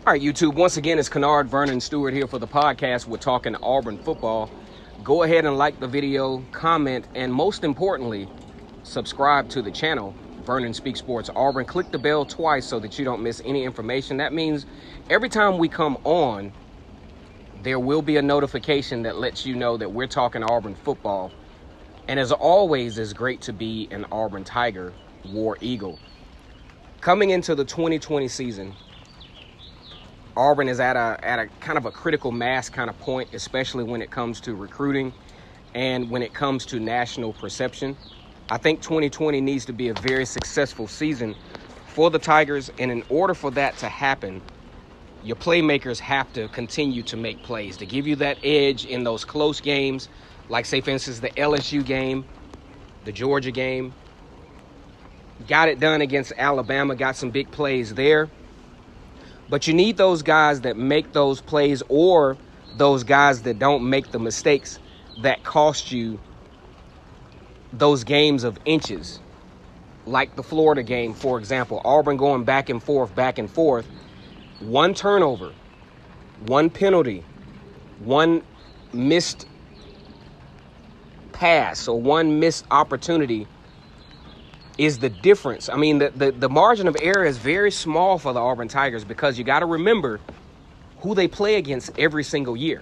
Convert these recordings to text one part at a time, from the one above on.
All right, YouTube, once again, it's Kennard Vernon Stewart here for the podcast. We're talking Auburn football. Go ahead and like the video, comment, and most importantly, subscribe to the channel, Vernon Speaks Sports Auburn. Click the bell twice so that you don't miss any information. That means every time we come on, there will be a notification that lets you know that we're talking Auburn football. And as always, it's great to be an Auburn Tiger, War Eagle. Coming into the 2020 season, Auburn is at a kind of a critical mass kind of point, especially when it comes to recruiting and when it comes to national perception. I think 2020 needs to be a very successful season for the Tigers, and in order for that to happen, your playmakers have to continue to make plays to give you that edge in those close games, like, say, for instance, the LSU game, the Georgia game. Got it done against Alabama, got some big plays there. But you need those guys that make those plays, or those guys that don't make the mistakes that cost you those games of inches. Like the Florida game, for example. Auburn going back and forth. One turnover, one penalty, one missed pass, or one missed opportunity is the difference. I mean, the margin of error is very small for the Auburn Tigers, because you got to remember who they play against every single year.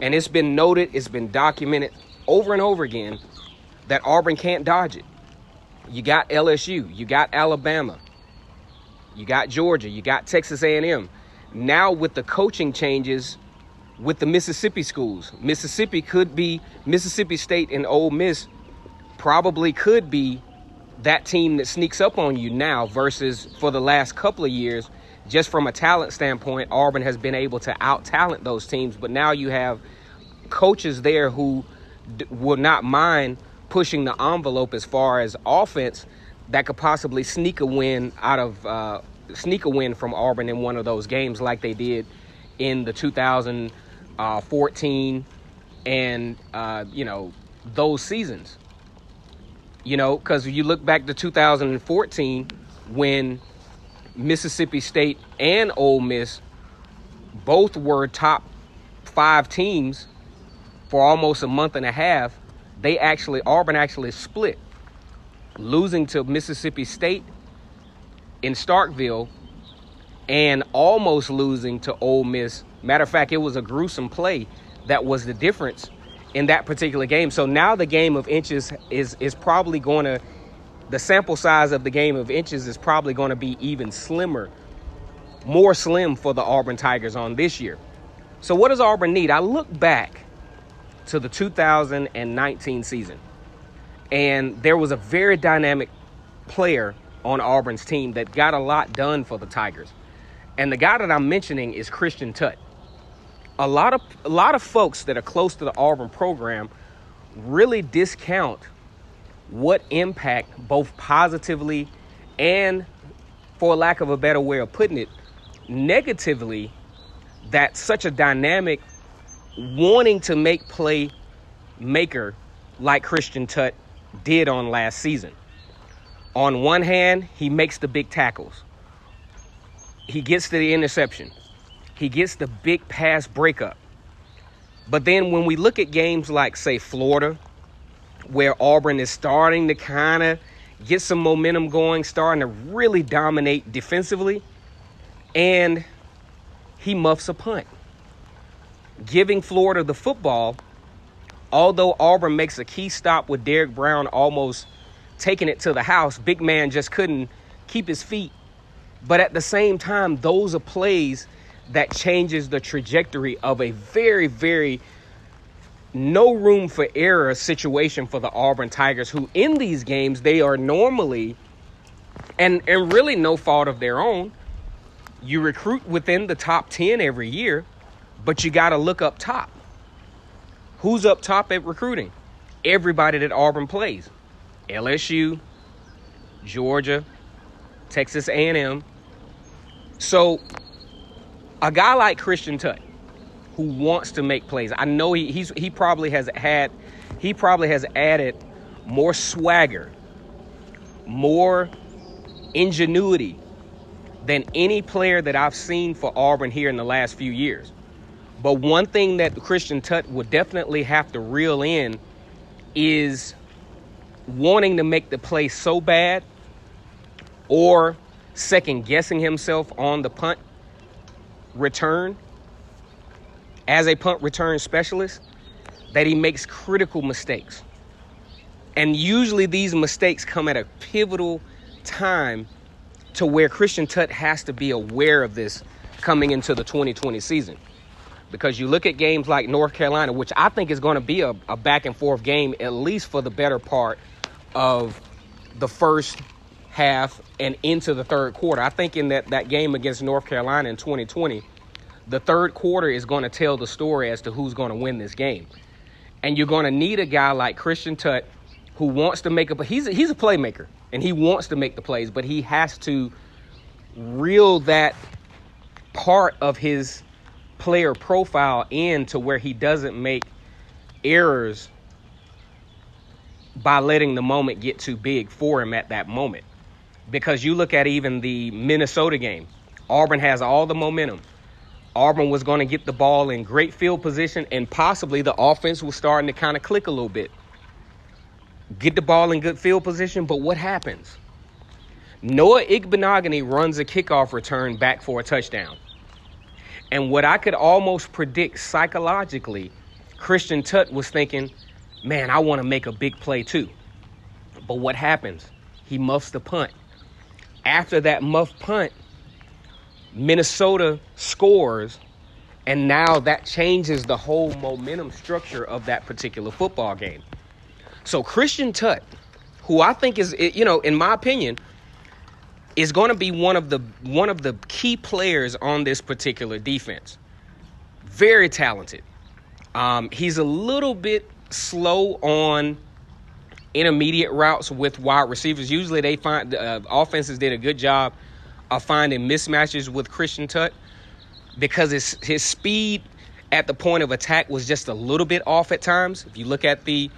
And it's been noted, it's been documented over and over again that Auburn can't dodge it. You got LSU, you got Alabama, you got Georgia, you got Texas A&M. Now with the coaching changes with the Mississippi schools, Mississippi State and Ole Miss probably could be that team that sneaks up on you now, versus for the last couple of years, just from a talent standpoint, Auburn has been able to out-talent those teams. But now you have coaches there who will not mind pushing the envelope as far as offense that could possibly sneak a win from Auburn in one of those games, like they did in the 2014 and those seasons. Because you look back to 2014, when Mississippi State and Ole Miss both were top 5 teams for almost a month and a half, Auburn actually split, losing to Mississippi State in Starkville and almost losing to Ole Miss. Matter of fact, it was a gruesome play that was the difference in that particular game. So now the game of inches is probably going to, the sample size of the game of inches is probably going to be even slimmer, more slim for the Auburn Tigers on this year. So what does Auburn need? I look back to the 2019 season, and there was a very dynamic player on Auburn's team that got a lot done for the Tigers. And the guy that I'm mentioning is Christian Tutt. A lot of folks that are close to the Auburn program really discount what impact, both positively and, for lack of a better way of putting it, negatively, that such a dynamic, wanting to make play maker like Christian Tutt did on last season. On one hand, he makes the big tackles. He gets to the interception. He gets the big pass breakup. But then when we look at games like, say, Florida, where Auburn is starting to kind of get some momentum going, starting to really dominate defensively, and he muffs a punt, giving Florida the football, although Auburn makes a key stop with Derrick Brown almost taking it to the house. Big man just couldn't keep his feet. But at the same time, those are plays that changes the trajectory of a very, very no room for error situation for the Auburn Tigers, who in these games, they are normally, and really no fault of their own, you recruit within the top 10 every year, but you got to look up top. Who's up top at recruiting? Everybody that Auburn plays. LSU, Georgia, Texas A&M. So a guy like Christian Tutt, who wants to make plays, I know he probably has added more swagger, more ingenuity than any player that I've seen for Auburn here in the last few years. But one thing that Christian Tutt would definitely have to reel in is wanting to make the play so bad, or second guessing himself on the punt return as a punt return specialist, that he makes critical mistakes. And usually these mistakes come at a pivotal time to where Christian Tutt has to be aware of this coming into the 2020 season. Because you look at games like North Carolina, which I think is going to be a back and forth game, at least for the better part of the first half and into the third quarter. I think in that game against North Carolina in 2020, the third quarter is going to tell the story as to who's going to win this game. And you're going to need a guy like Christian Tutt who wants to make he's a playmaker, and he wants to make the plays, but he has to reel that part of his player profile in to where he doesn't make errors by letting the moment get too big for him at that moment. Because you look at even the Minnesota game, Auburn has all the momentum. Auburn was going to get the ball in great field position, and possibly the offense was starting to kind of click a little bit. Get the ball in good field position, but what happens? Noah Igbenogany runs a kickoff return back for a touchdown. And what I could almost predict psychologically, Christian Tutt was thinking, man, I want to make a big play too. But what happens? He muffs the punt. After that muff punt, Minnesota scores, and now that changes the whole momentum structure of that particular football game. So Christian Tutt, who I think is, in my opinion, is going to be one of the key players on this particular defense. Very talented. He's a little bit slow on intermediate routes with wide receivers. Usually they find offenses did a good job of finding mismatches with Christian Tutt because his speed at the point of attack was just a little bit off at times. If you look at the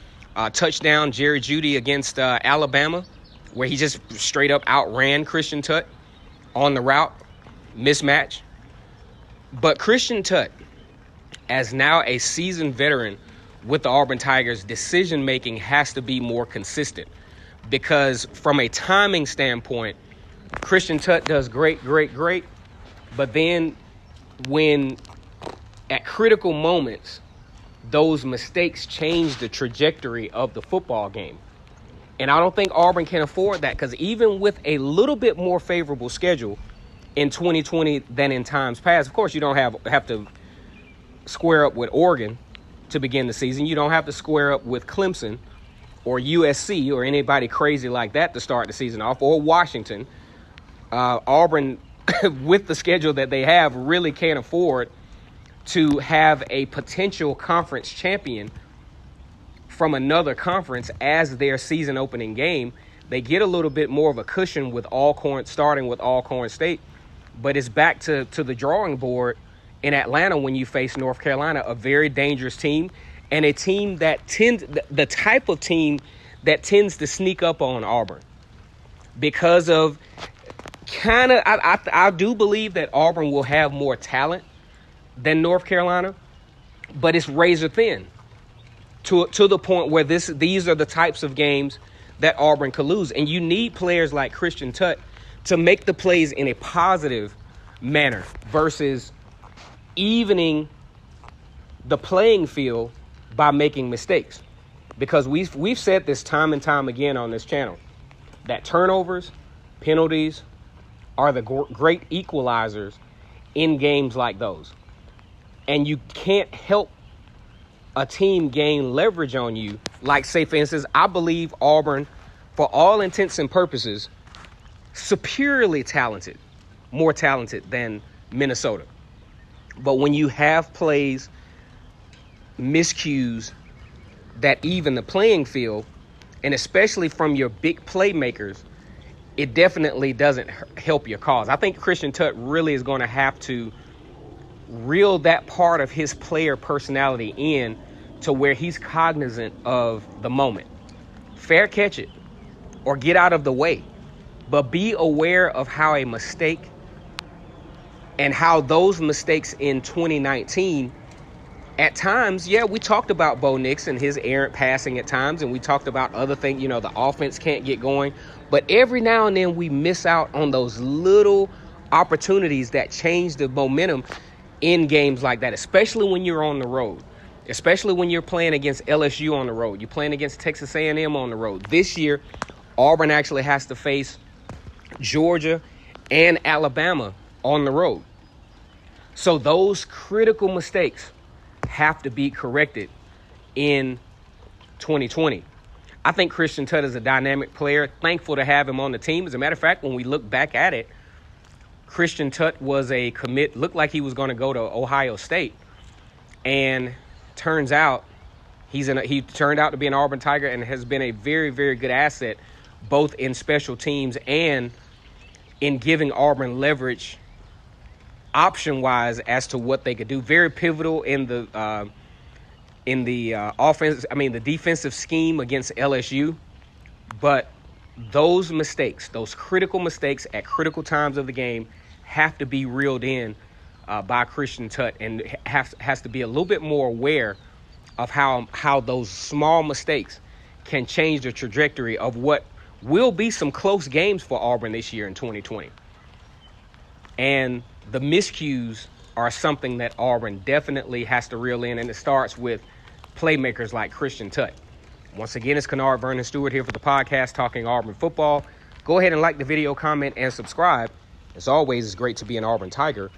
touchdown Jerry Jeudy against Alabama, where he just straight up outran Christian Tutt on the route, mismatch. But Christian Tutt, as now a seasoned veteran with the Auburn Tigers, decision-making has to be more consistent. Because from a timing standpoint, Christian Tutt does great. But then when at critical moments, those mistakes change the trajectory of the football game. And I don't think Auburn can afford that, because even with a little bit more favorable schedule in 2020 than in times past, of course, you don't have to square up with Oregon to begin the season. You don't have to square up with Clemson or USC or anybody crazy like that to start the season off, or Washington. Auburn, with the schedule that they have, really can't afford to have a potential conference champion from another conference as their season opening game. They get a little bit more of a cushion with starting with Alcorn State, but it's back to the drawing board in Atlanta when you face North Carolina, a very dangerous team, and a team that the type of team that tends to sneak up on Auburn because of I do believe that Auburn will have more talent than North Carolina, but it's razor thin. To the point where these are the types of games that Auburn could lose. And you need players like Christian Tutt to make the plays in a positive manner versus evening the playing field by making mistakes. Because we've said this time and time again on this channel, that turnovers, penalties are the great equalizers in games like those. And you can't help a team gain leverage on you. Like, say, for instance, I believe Auburn, for all intents and purposes, superiorly talented, more talented than Minnesota. But when you have plays, miscues that even the playing field, and especially from your big playmakers, it definitely doesn't help your cause. I think Christian Tutt really is going to have to reel that part of his player personality in to where he's cognizant of the moment. Fair catch it or get out of the way, but be aware of how a mistake and how those mistakes in 2019, at times, yeah, we talked about Bo Nix and his errant passing at times, and we talked about other things, the offense can't get going. But every now and then we miss out on those little opportunities that change the momentum in games like that, especially when you're on the road, especially when you're playing against LSU on the road. You're playing against Texas A&M on the road. This year, Auburn actually has to face Georgia and Alabama on the road. So those critical mistakes have to be corrected in 2020. I think Christian Tutt is a dynamic player. Thankful to have him on the team. As a matter of fact, when we look back at it, Christian Tutt was a commit, looked like he was going to go to Ohio State. And turns out he turned out to be an Auburn Tiger and has been a very, very good asset, both in special teams and in giving Auburn leverage option-wise as to what they could do. Very pivotal in the offense. The defensive scheme against LSU. But those mistakes, those critical mistakes at critical times of the game, have to be reeled in by Christian Tutt, and has to be a little bit more aware of how those small mistakes can change the trajectory of what will be some close games for Auburn this year in 2020. And the miscues are something that Auburn definitely has to reel in, and it starts with playmakers like Christian Tutt. Once again, it's Kennard Vernon Stewart here for the podcast Talking Auburn Football. Go ahead and like the video, comment, and subscribe. As always, it's great to be an Auburn Tiger.